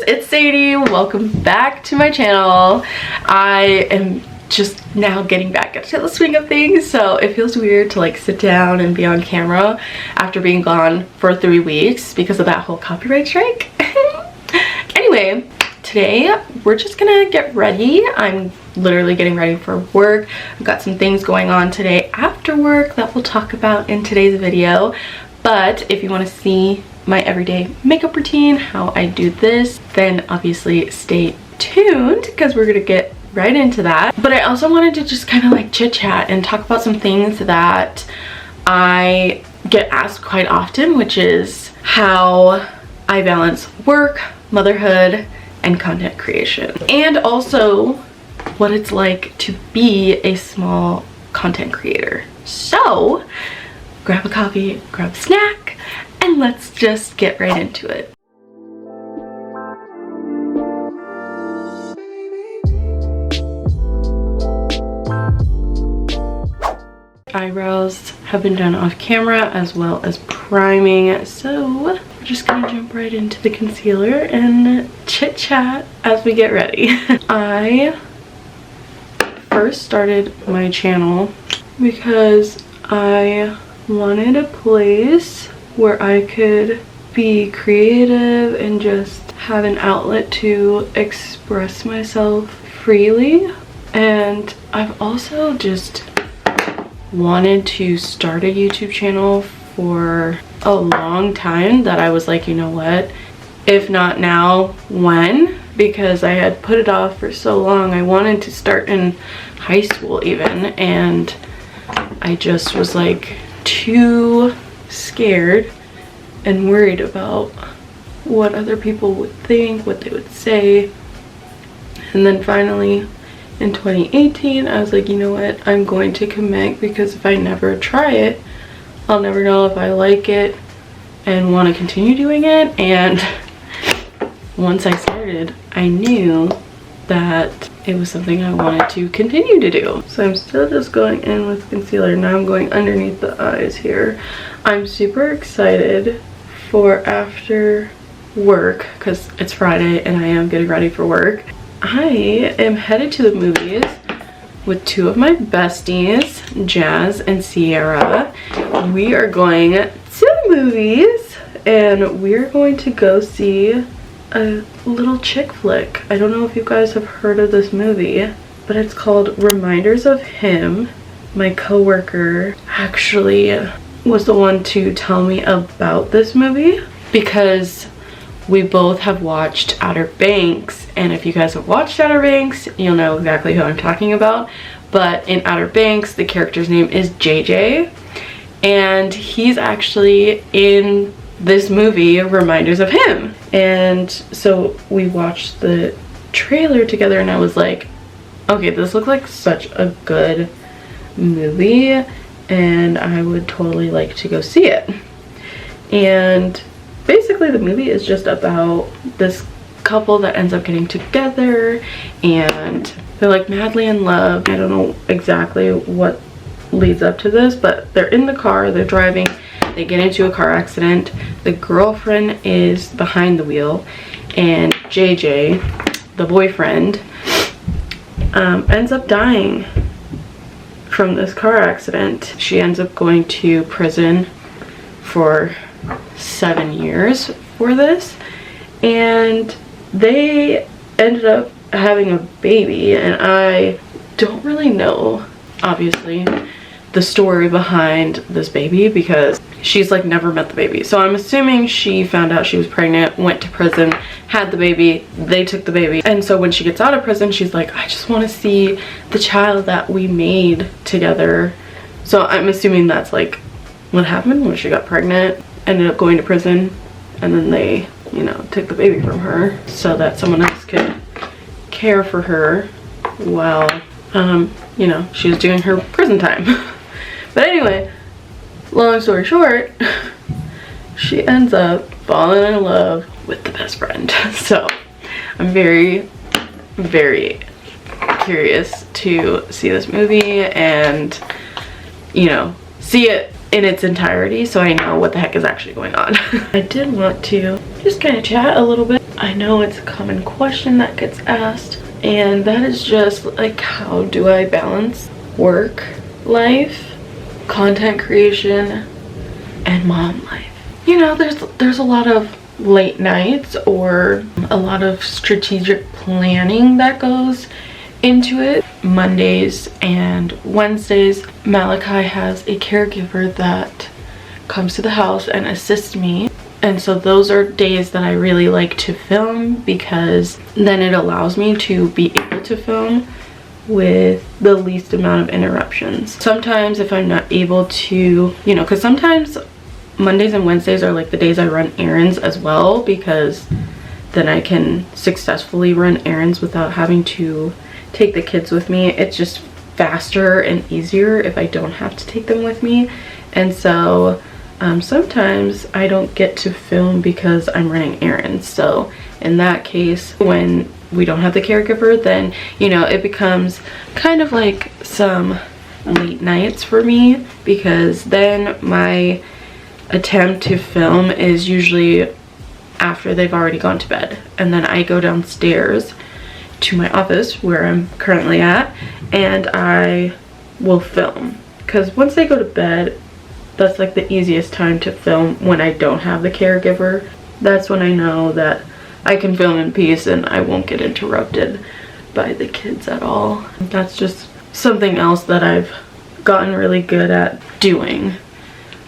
it's Sadie. Welcome back to my channel. I am just now getting back into the swing of things, so it feels weird to like sit down and be on camera after being gone for 3 weeks because of that whole copyright strike. Anyway, today we're just gonna get ready. I'm literally getting ready for work. I've got some things going on today after work that we'll talk about in today's video. But if you want to see my everyday makeup routine, how I do this, then obviously stay tuned because we're gonna get right into that. But I also wanted to just kind of like chit chat and talk about some things that I get asked quite often, which is how I balance work, motherhood, and content creation, and also what it's like to be a small content creator. So grab a coffee, grab a snack, and let's just get right into it. Eyebrows have been done off camera as well as priming, so we're just gonna jump right into the concealer and chit chat as we get ready. I first started my channel because I wanted a place where I could be creative and just have an outlet to express myself freely. And I've also just wanted to start a YouTube channel for a long time, that I was like, you know what, if not now, when? Because I had put it off for so long. I wanted to start in high school even, and I just was like too scared and worried about what other people would think, what they would say. And then finally in 2018 I was like, you know what, I'm going to commit, because if I never try it, I'll never know if I like it and want to continue doing it. And once I started, I knew that it was something I wanted to continue to do. So I'm still just going in with concealer. Now I'm going underneath the eyes here. I'm super excited for after work because it's Friday and I am getting ready for work. I am headed to the movies with 2 of my besties, Jazz and Sierra. We are going to the movies and we're going to go see a little chick flick. I don't know if you guys have heard of this movie, but it's called Reminders of Him. My coworker actually was the one to tell me about this movie because we both have watched Outer Banks, and if you guys have watched Outer Banks, you'll know exactly who I'm talking about. But in Outer Banks, the character's name is JJ, and he's actually in this movie, Reminders of Him. And so we watched the trailer together and I was like, okay, this looks like such a good movie and I would totally like to go see it. And basically the movie is just about this couple that ends up getting together and they're like madly in love. I don't know exactly what leads up to this, but they're in the car, they're driving, they get into a car accident. The girlfriend is behind the wheel and JJ, the boyfriend, ends up dying from this car accident. She ends up going to prison for 7 years for this, and they ended up having a baby. And I don't really know, obviously, the story behind this baby because she's like never met the baby. So I'm assuming she found out she was pregnant, went to prison, had the baby, they took the baby. And so when she gets out of prison, she's like, I just want to see the child that we made together. So I'm assuming that's like what happened when she got pregnant, ended up going to prison, and then they, you know, took the baby from her so that someone else could care for her while, you know, she was doing her prison time. But anyway, long story short, she ends up falling in love with the best friend. So I'm very, very curious to see this movie and, you know, see it in its entirety so I know what the heck is actually going on. I did want to just kind of chat a little bit I know it's a common question that gets asked, and that is just like, how do I balance work life, content creation, and mom life? You know, there's a lot of late nights or a lot of strategic planning that goes into it. Mondays and Wednesdays, Malachi has a caregiver that comes to the house and assists me, and so those are days that I really like to film, because then it allows me to be able to film with the least amount of interruptions. Sometimes if I'm not able to, you know, because sometimes Mondays and Wednesdays are like the days I run errands as well, because then I can successfully run errands without having to take the kids with me. It's just faster and easier if I don't have to take them with me. And so sometimes I don't get to film because I'm running errands. So in that case, when we don't have the caregiver, then, you know, it becomes kind of like some late nights for me, because then my attempt to film is usually after they've already gone to bed, and then I go downstairs to my office where I'm currently at, and I will film, because once they go to bed, that's like the easiest time to film. When I don't have the caregiver, that's when I know that I can film in peace and I won't get interrupted by the kids at all. That's just something else that I've gotten really good at doing.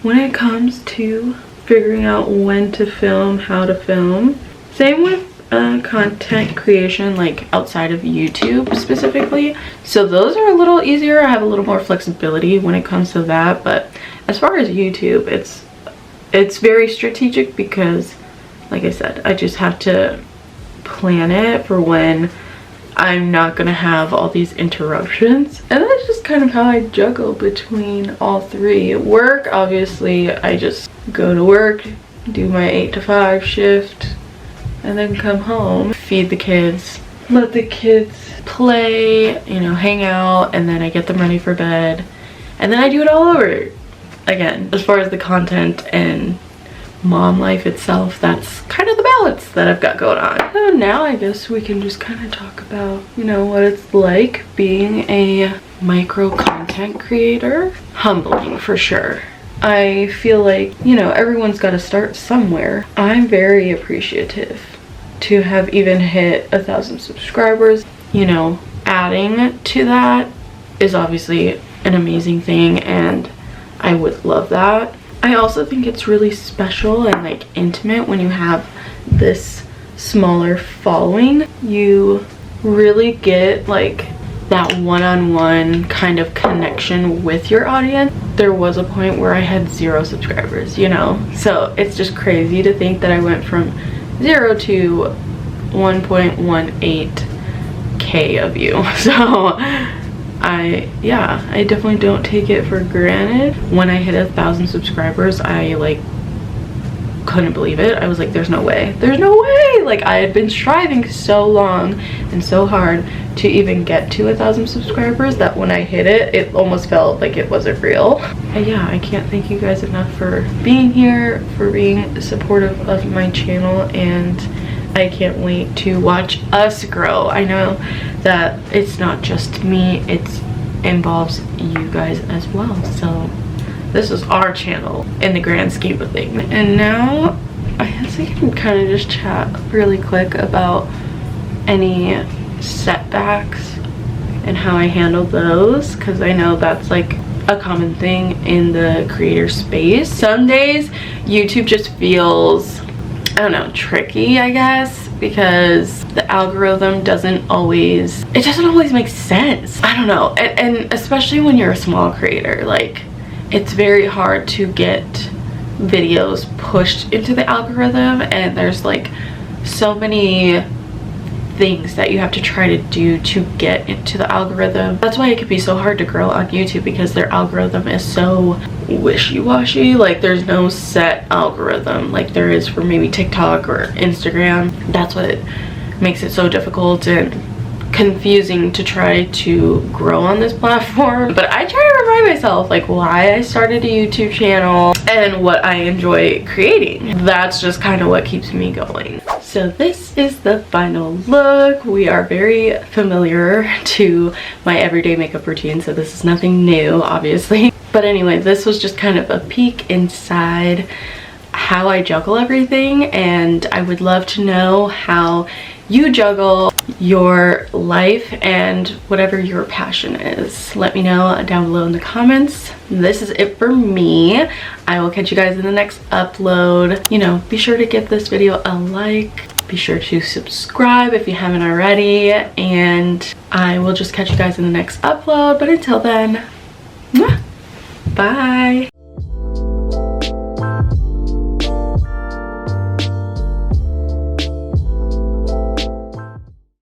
When it comes to figuring out when to film, how to film, same with content creation, like outside of YouTube specifically. So those are a little easier. I have a little more flexibility when it comes to that. But as far as YouTube, it's very strategic, because like I said, I just have to plan it for when I'm not gonna have all these interruptions. And that's just kind of how I juggle between all three. Work, obviously, I just go to work, do my 8 to 5 shift, and then come home, feed the kids, let the kids play, you know, hang out, and then I get them ready for bed, and then I do it all over again. As far as the content and mom life itself, that's kind of the balance that I've got going on. So now I guess we can just kind of talk about, you know, what it's like being a micro content creator. Humbling for sure. I feel like, you know, everyone's got to start somewhere. I'm very appreciative to have even hit 1,000 subscribers. You know, adding to that is obviously an amazing thing, and I would love that. I also think it's really special and like intimate when you have this smaller following. You really get like that one-on-one kind of connection with your audience. There was a point where I had 0 subscribers, you know, so it's just crazy to think that I went from 0 to 1.18k of you. So I definitely don't take it for granted. When I hit 1,000 subscribers, I like couldn't believe it. I was like, there's no way, like I had been striving so long and so hard to even get to 1,000 subscribers that when I hit it, it almost felt like it wasn't real. And yeah, I can't thank you guys enough for being here, for being supportive of my channel, and I can't wait to watch us grow. I know that it's not just me, it involves you guys as well. So this is our channel in the grand scheme of things. And now I guess I can kind of just chat really quick about any setbacks and how I handle those, because I know that's like a common thing in the creator space. Some days YouTube just feels, I don't know, tricky, I guess, because the algorithm doesn't always make sense. I don't know. And especially when you're a small creator, like it's very hard to get videos pushed into the algorithm, and there's like so many things that you have to try to do to get into the algorithm. That's why it could be so hard to grow on YouTube, because their algorithm is so wishy-washy. Like there's no set algorithm like there is for maybe TikTok or Instagram. That's what makes it so difficult and confusing to try to grow on this platform. But I try to remind myself like why I started a YouTube channel and what I enjoy creating. That's just kind of what keeps me going. So this is the final look. We are very familiar to my everyday makeup routine, so this is nothing new, obviously. But anyway, this was just kind of a peek inside how I juggle everything, and I would love to know how you juggle your life and whatever your passion is. Let me know down below in the comments. This is it for me. I will catch you guys in the next upload. You know, be sure to give this video a like. Be sure to subscribe if you haven't already, and I will just catch you guys in the next upload. But until then, bye.